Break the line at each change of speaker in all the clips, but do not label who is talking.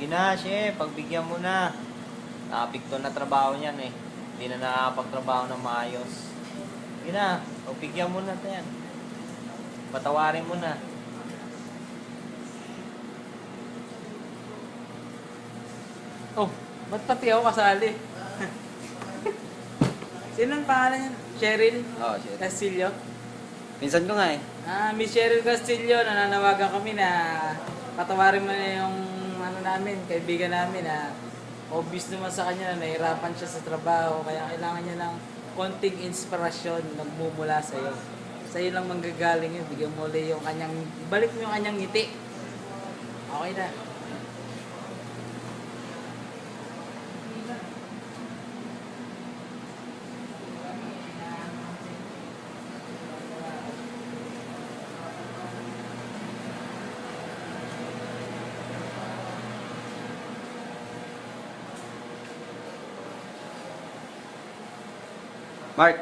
Sige na, chef. Pagbigyan mo na. Naapekto na trabaho niyan eh. Hindi na nakakapagtrabaho ng maayos. Sige na. Pagbigyan mo na yan. Patawarin mo na.
Oh, ba't pati ako kasali? Sino ang pangalan niya? Cheryl
Oo, chef.
Castillo?
Minsan ko nga eh.
Miss Cheryl Castillo, nananawagan kami na patawarin mo na yung namin, kaibigan namin na obvious naman sa kanya na nahirapan siya sa trabaho kaya kailangan niya ng konting inspirasyon nagmumula sa iyo. Sa iyo lang manggagaling yun, bigyan mo ulit yung kanyang, ibalik mo yung kanyang ngiti. Okay na.
Mark.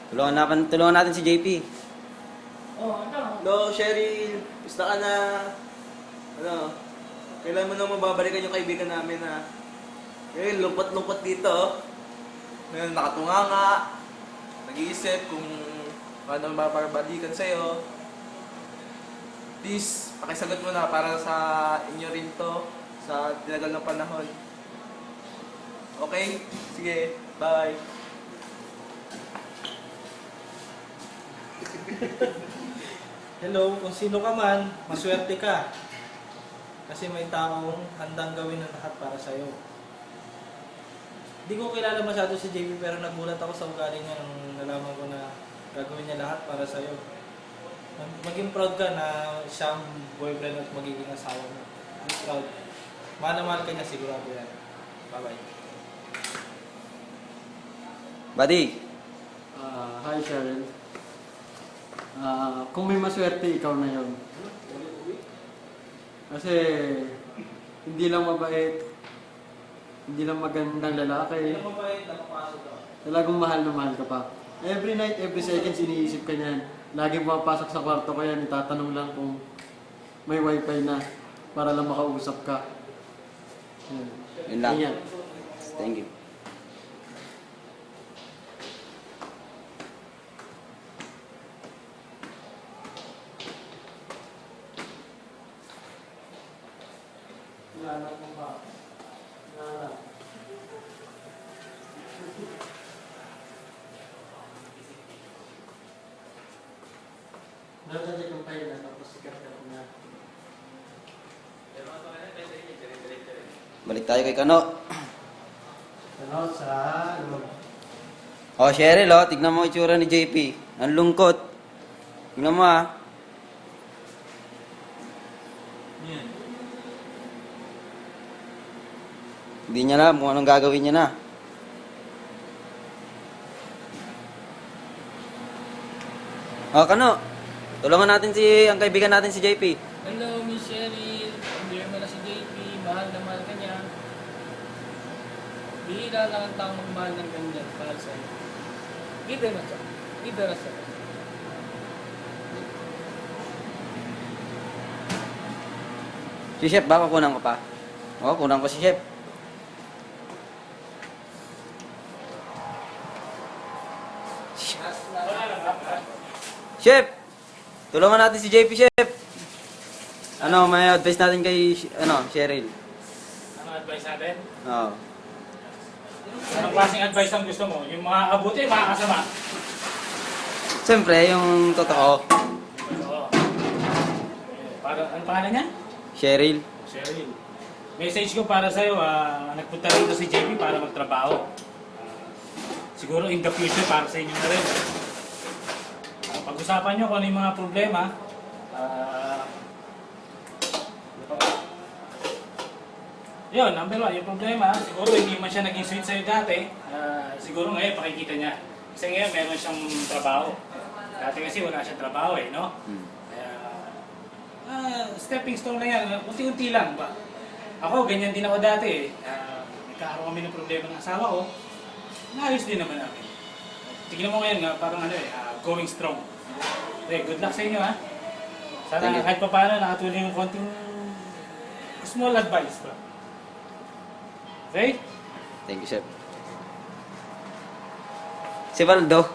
Tulungan natin si JP.
Hello, Cheryl. Gusto ka na? Ano? Kailan mo na mababalikan yung kaibigan namin, ha? Eh, lungkot-lungkot dito, oh. Ngayon, nakatunga nga. Nag-iisip kung paano mababalikan sa'yo. Please, pakisagot mo na para sa inyo rin to. Sa tinagal ng panahon. Okay? Sige, bye.
Hello, kung sino ka man, maswerte ka. Kasi may taong handang gawin ang lahat para sa'yo. Hindi ko kilala masyado si JP pero nagulat ako sa ugali niya nung nalaman ko na gagawin niya lahat para sa'yo. Maging proud ka na siyang boyfriend at magiging asawa mo. Be proud. Mahal na mahal ka niya, sigurado yan. Bye-bye.
Buddy.
Hi Cheryl. Kung may maswerte, ikaw na yon. Kasi hindi lang mabait, hindi lang magandang lalaki,
Ano mabait na papasok ka?
talagang mahal na mahal ka pa. Every night, every second, iniisip ka niyan. Lagi pumapasok sa kwarto ko yan, itatanong lang kung may wifi na para lang makausap ka. Yan.
Yun lang.
Ganyan.
Thank you.
Nalala mo ba? Nalala. Nalala kang tayo na tapos sikat ka na.
Balik tayo kay Kano.
Ano sa loob?
Oh, Cheryl, oh. Tignan mo itsura ni JP. Ang lungkot. Tignan mo, ah. Hindi niya alam kung anong gagawin niya na. Oh, Kano. Tulungan natin ang kaibigan natin si JP.
Hello, Miss Cheryl. Hindi mo na si JP. Mahal na mahal ka niya. Bihira lang ang taong magmahal ng ganyan para sa iyo. Give her a shot. Give her a shot.
Si Chef, baka kunan ko pa. Oo, kunan ko si Chef. Chef! Tulungan natin si JP, Chef. Ano, may advice natin kay, Cheryl.
Ano advice natin?
Oo.
Anong klaseng advice ang gusto mo? Yung mga abuti, mga kasama?
Siyempre, yung totoo.
Oo. Para, ano pangalan niya?
Cheryl.
Cheryl. Message ko para sa'yo, nagpunta rito si JP para magtrabaho. Siguro in the future para sa inyo na rin. Pag-usapan nyo kung ano yung mga problema. Yun, number one, yung problema, siguro hindi man siya naging sweet sa'yo dati. Siguro ngayon pakikita niya. Kasi ngayon meron siyang trabaho. Dati kasi wala siyang trabaho eh, no? Kaya, stepping stone lang yan. Unti-unti lang ba? Ako, ganyan din ako dati eh. Nagkakaroon kami ng problema ng asawa ko. Naayos din naman namin. Tignan mo ngayon nga, parang ano eh, going strong. Okay, good luck sa inyo ha.
Thank
Sana
you.
kahit pa paano nakatulong yung konting small advice ba. Okay?
Thank you, Chef. Si Valdo,